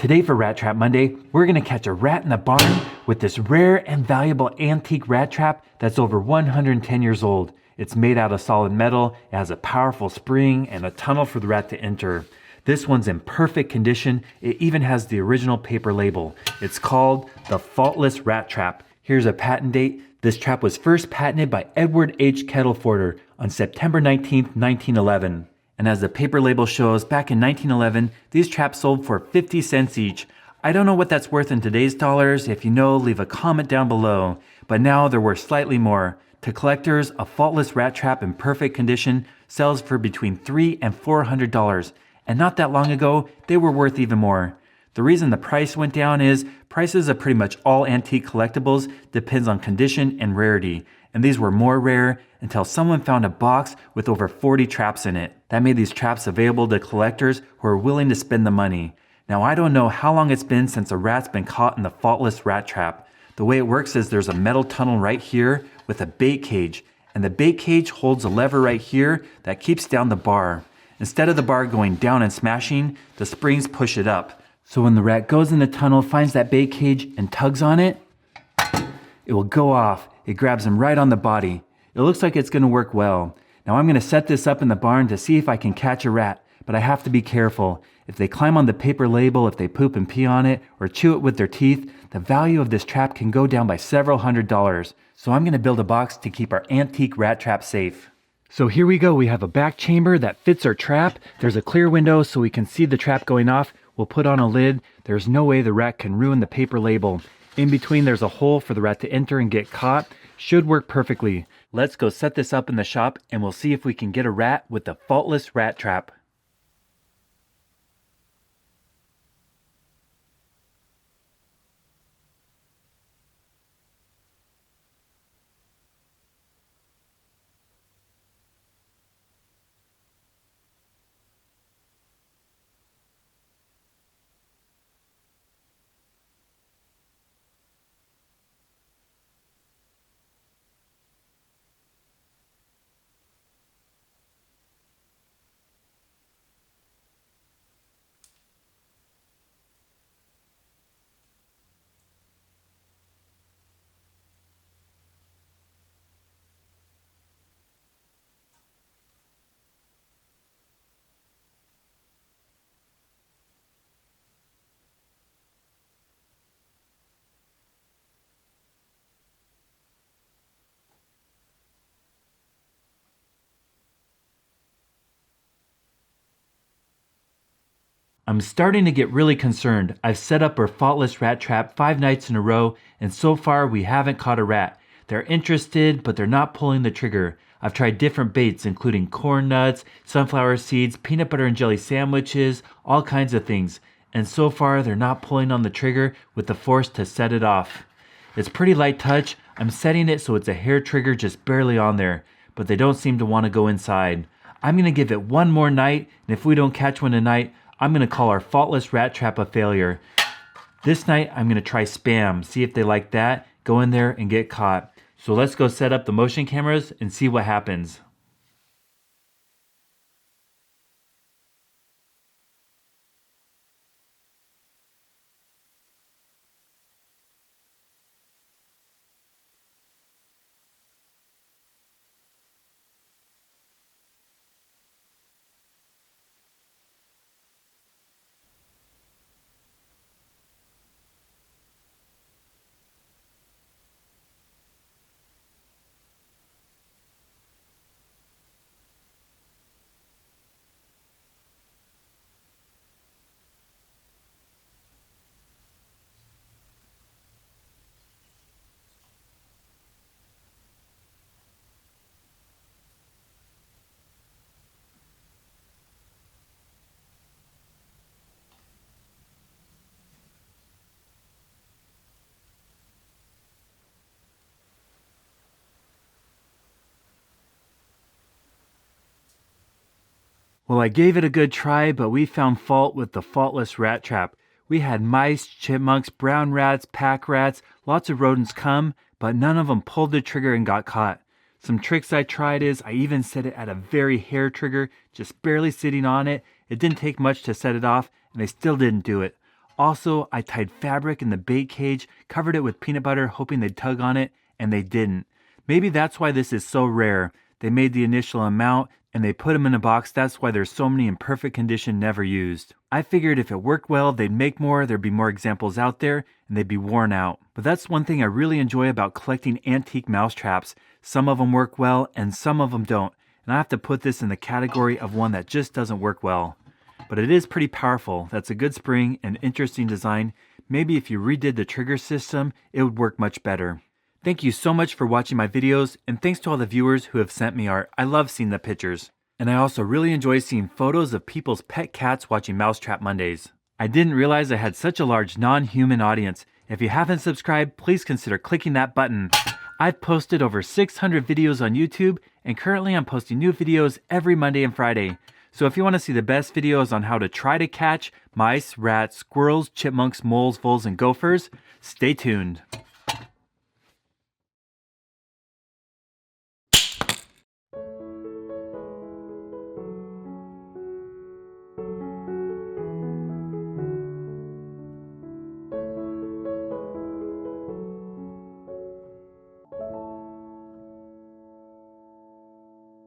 Today for Rat Trap Monday, we're going to catch a rat in the barn with this rare and valuable antique rat trap that's over 110 years old. It's made out of solid metal, it has a powerful spring and a tunnel for the rat to enter. This one's in perfect condition, it even has the original paper label. It's called the Faultless Rat Trap. Here's a patent date. This trap was first patented by Edward H. Kettleforder on September 19, 1911. And as the paper label shows, back in 1911, these traps sold for 50 cents each. I don't know what that's worth in today's dollars. If you know, leave a comment down below. But now they're worth slightly more. To collectors, a faultless rat trap in perfect condition sells for between $300 and $400. And not that long ago, they were worth even more. The reason the price went down is prices of pretty much all antique collectibles depends on condition and rarity. And these were more rare until someone found a box with over 40 traps in it. That made these traps available to collectors who are willing to spend the money. Now I don't know how long it's been since a rat's been caught in the faultless rat trap. The way it works is there's a metal tunnel right here with a bait cage, and the bait cage holds a lever right here that keeps down the bar. Instead of the bar going down and smashing, the springs push it up. So when the rat goes in the tunnel, finds that bait cage and tugs on it, it will go off. It grabs him right on the body. It looks like it's going to work well. Now I'm going to set this up in the barn to see if I can catch a rat, but I have to be careful. If they climb on the paper label, if they poop and pee on it, or chew it with their teeth, the value of this trap can go down by several $100s. So I'm going to build a box to keep our antique rat trap safe. So here we go. We have a back chamber that fits our trap. There's a clear window so we can see the trap going off. We'll put on a lid. There's no way the rat can ruin the paper label. In between, there's a hole for the rat to enter and get caught. Should work perfectly. Let's go set this up in the shop and we'll see if we can get a rat with the faultless rat trap. I'm starting to get really concerned. I've set up our faultless rat trap 5 nights in a row, and so far we haven't caught a rat. They're interested, but they're not pulling the trigger. I've tried different baits, including corn nuts, sunflower seeds, peanut butter and jelly sandwiches, all kinds of things. And so far they're not pulling on the trigger with the force to set it off. It's pretty light touch. I'm setting it so it's a hair trigger just barely on there, but they don't seem to want to go inside. I'm going to give it one more night, and if we don't catch one tonight, I'm going to call our faultless rat trap a failure. This night, I'm going to try spam, see if they like that, go in there and get caught. So let's go set up the motion cameras and see what happens. Well, I gave it a good try, but we found fault with the faultless rat trap. We had mice, chipmunks, brown rats, pack rats, lots of rodents come, but none of them pulled the trigger and got caught. Some tricks I tried is I even set it at a very hair trigger, just barely sitting on it. It didn't take much to set it off, and they still didn't do it. Also, I tied fabric in the bait cage, covered it with peanut butter, hoping they'd tug on it, and they didn't. Maybe that's why this is so rare. They made the initial amount, and they put them in a box. That's why there's so many in perfect condition never used. I figured if it worked well, they'd make more, there'd be more examples out there, and they'd be worn out. But that's one thing I really enjoy about collecting antique mousetraps. Some of them work well, and some of them don't. And I have to put this in the category of one that just doesn't work well. But it is pretty powerful. That's a good spring and interesting design. Maybe if you redid the trigger system, it would work much better. Thank you so much for watching my videos, and thanks to all the viewers who have sent me art. I love seeing the pictures. And I also really enjoy seeing photos of people's pet cats watching Mousetrap Mondays. I didn't realize I had such a large non-human audience. If you haven't subscribed, please consider clicking that button. I've posted over 600 videos on YouTube, and currently I'm posting new videos every Monday and Friday. So if you want to see the best videos on how to try to catch mice, rats, squirrels, chipmunks, moles, voles, and gophers, stay tuned.